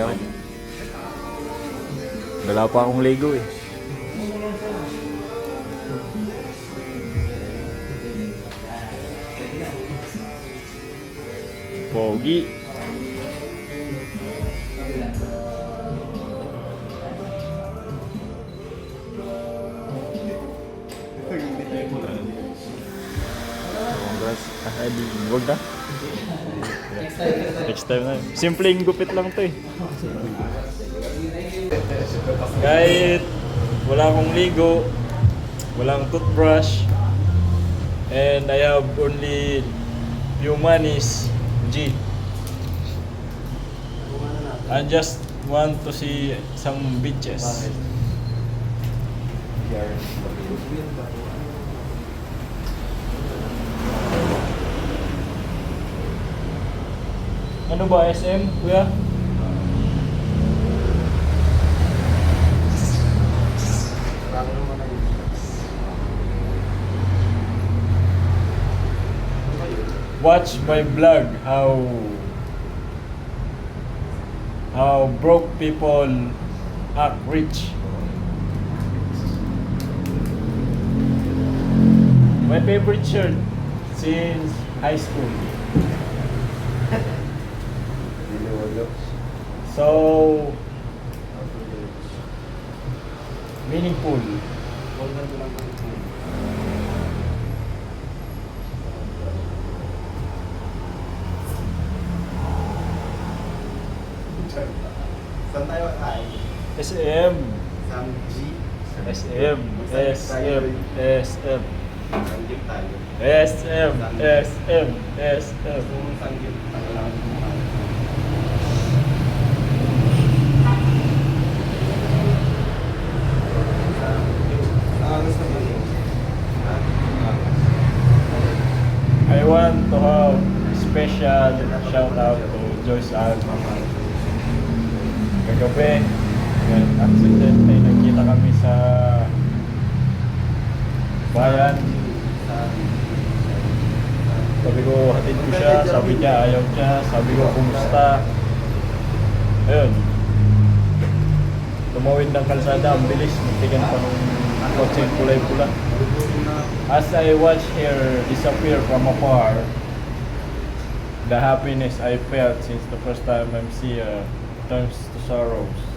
Ayaw. Wala pa akong Lego eh. Pogi. Congrats. Di, wag na. Next time na. Simpleng gupit lang to eh. Kahit wala akong ligo, walang toothbrush, and I have only few monies, G. I just want to see some beaches. Ano ba, SM, kuya? Watch my vlog how broke people act rich. My favorite shirt since high school. So meaningful. Saan tayo ay? SM. Sam G. SM. SM. SM. Sanggip tayo. SM. SM. SM. Kung sanggip tayo lang. I want to have special shout out to Joyce Ann. Kagabi, accident ay nagkita kami sa bayan. Sabi ko, hatid ko siya. Sabi niya, ayaw niya. Sabi ko, kumusta? Ayun. Tumawid ng kalsada, ang bilis. Magtigan pa ng kotse kulay pula. As I watch her disappear from afar, the happiness I felt since the first time I see her turns to sorrows.